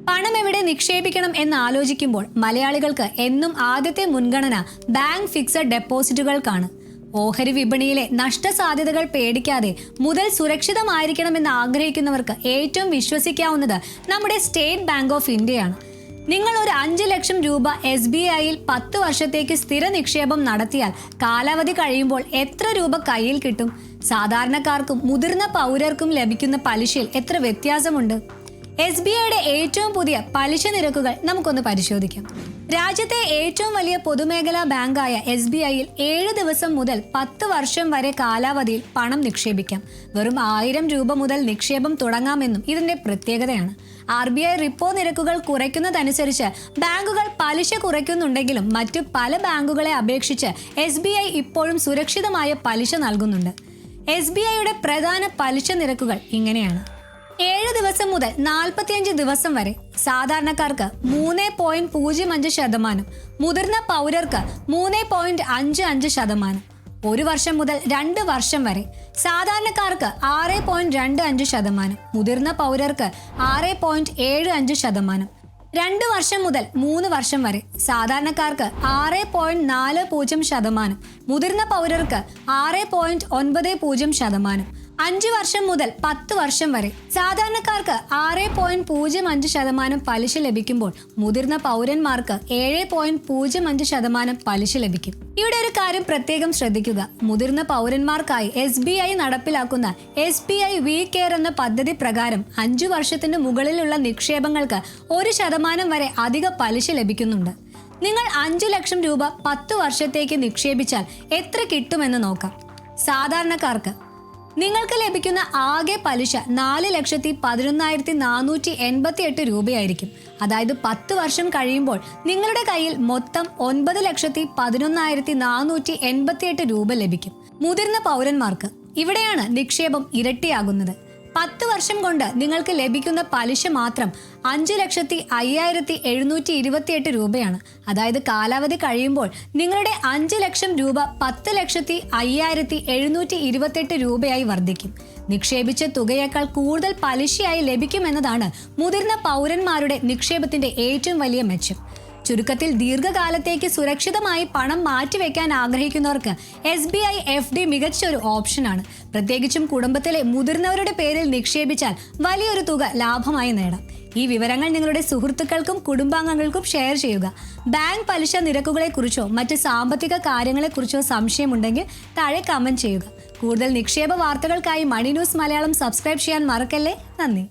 പണം എവിടെ നിക്ഷേപിക്കണം എന്ന് ആലോചിക്കുമ്പോൾ മലയാളികൾക്ക് എന്നും ആദ്യത്തെ മുൻഗണന ബാങ്ക് ഫിക്സഡ് ഡെപ്പോസിറ്റുകൾക്കാണ്. ഓഹരി വിപണിയിലെ നഷ്ടസാധ്യതകൾ പേടിക്കാതെ മുതൽ സുരക്ഷിതമായിരിക്കണമെന്ന് ആഗ്രഹിക്കുന്നവർക്ക് ഏറ്റവും വിശ്വസിക്കാവുന്നത് നമ്മുടെ സ്റ്റേറ്റ് ബാങ്ക് ഓഫ് ഇന്ത്യയാണ്. നിങ്ങൾ ഒരു 5 ലക്ഷം രൂപ SBIയിൽ 10 വർഷത്തേക്ക് സ്ഥിര നിക്ഷേപം നടത്തിയാൽ കാലാവധി കഴിയുമ്പോൾ എത്ര രൂപ കയ്യിൽ കിട്ടും? സാധാരണക്കാർക്കും മുതിർന്ന പൗരർക്കും ലഭിക്കുന്ന പലിശയിൽ എത്ര വ്യത്യാസമുണ്ട്? SBIയുടെ ഏറ്റവും പുതിയ പലിശ നിരക്കുകൾ നമുക്കൊന്ന് പരിശോധിക്കാം. രാജ്യത്തെ ഏറ്റവും വലിയ പൊതുമേഖലാ ബാങ്കായ SBIയിൽ 7 ദിവസം മുതൽ 10 വർഷം വരെ കാലാവധിയിൽ പണം നിക്ഷേപിക്കാം. വെറും 1000 രൂപ മുതൽ നിക്ഷേപം തുടങ്ങാമെന്നും ഇതിന്റെ പ്രത്യേകതയാണ്. RBI റിപ്പോ നിരക്കുകൾ കുറയ്ക്കുന്നതനുസരിച്ച് ബാങ്കുകൾ പലിശ കുറയ്ക്കുന്നുണ്ടെങ്കിലും മറ്റു പല ബാങ്കുകളെ അപേക്ഷിച്ച് SBI ഇപ്പോഴും സുരക്ഷിതമായ പലിശ നൽകുന്നുണ്ട്. SBIയുടെ പ്രധാന പലിശ നിരക്കുകൾ ഇങ്ങനെയാണ്. 7 ദിവസം മുതൽ 45 ദിവസം വരെ സാധാരണക്കാർക്ക് 3.05%, മുതിർന്ന പൗരർക്ക് 3.55%, 1 വർഷം മുതൽ 2 വർഷം വരെ സാധാരണക്കാർക്ക് 6.25%, മുതിർന്ന പൗരർക്ക് 6.75%, 2 വർഷം മുതൽ 3 വർഷം വരെ സാധാരണക്കാർക്ക് 6.40%, മുതിർന്ന പൗരർക്ക് 6.90%, 5 വർഷം മുതൽ 10 വർഷം വരെ സാധാരണക്കാർക്ക് 6.05% പലിശ ലഭിക്കുമ്പോൾ മുതിർന്ന പൗരന്മാർക്ക് 7.05% പലിശ ലഭിക്കും. ഇവിടെ ഒരു കാര്യം പ്രത്യേകം ശ്രദ്ധിക്കുക. മുതിർന്ന പൗരന്മാർക്കായി SBI നടപ്പിലാക്കുന്ന SBI വി കെയർ എന്ന പദ്ധതി പ്രകാരം 5 വർഷത്തിന് മുകളിലുള്ള നിക്ഷേപങ്ങൾക്ക് 1% വരെ അധിക പലിശ ലഭിക്കുന്നുണ്ട്. നിങ്ങൾ 5 ലക്ഷം രൂപ 10 വർഷത്തേക്ക് നിക്ഷേപിച്ചാൽ എത്ര കിട്ടുമെന്ന് നോക്കാം. സാധാരണക്കാർക്ക് നിങ്ങൾക്ക് ലഭിക്കുന്ന ആകെ പലിശ 4,11,488 രൂപയായിരിക്കും. അതായത് 10 വർഷം കഴിയുമ്പോൾ നിങ്ങളുടെ കയ്യിൽ മൊത്തം 9,11,488 രൂപ ലഭിക്കും. മുതിർന്ന പൗരന്മാർക്ക് ഇവിടെയാണ് നിക്ഷേപം ഇരട്ടിയാകുന്നത്. 10 വർഷം കൊണ്ട് നിങ്ങൾക്ക് ലഭിക്കുന്ന പലിശ മാത്രം 5,05,728 രൂപയാണ്. അതായത് കാലാവധി കഴിയുമ്പോൾ നിങ്ങളുടെ 5 ലക്ഷം രൂപ 10,05,728 രൂപയായി വർദ്ധിക്കും. നിക്ഷേപിച്ച തുകയേക്കാൾ കൂടുതൽ പലിശയായി ലഭിക്കുമെന്നതാണ് മുതിർന്ന പൗരന്മാരുടെ നിക്ഷേപത്തിന്റെ ഏറ്റവും വലിയ മെച്ചം. ചുരുക്കത്തിൽ ദീർഘകാലത്തേക്ക് സുരക്ഷിതമായി പണം മാറ്റിവെക്കാൻ ആഗ്രഹിക്കുന്നവർക്ക് SBI FD മികച്ച ഒരു ഓപ്ഷനാണ്. പ്രത്യേകിച്ചും കുടുംബത്തിലെ മുതിർന്നവരുടെ പേരിൽ നിക്ഷേപിച്ചാൽ വലിയൊരു തുക ലാഭമായി നേടാം. ഈ വിവരങ്ങൾ നിങ്ങളുടെ സുഹൃത്തുക്കൾക്കും കുടുംബാംഗങ്ങൾക്കും ഷെയർ ചെയ്യുക. ബാങ്ക് പലിശ നിരക്കുകളെക്കുറിച്ചോ മറ്റ് സാമ്പത്തിക കാര്യങ്ങളെക്കുറിച്ചോ സംശയമുണ്ടെങ്കിൽ താഴെ കമന്റ് ചെയ്യുക. കൂടുതൽ നിക്ഷേപ വാർത്തകൾക്കായി മണി ന്യൂസ് മലയാളം സബ്സ്ക്രൈബ് ചെയ്യാൻ മറക്കല്ലേ. നന്ദി.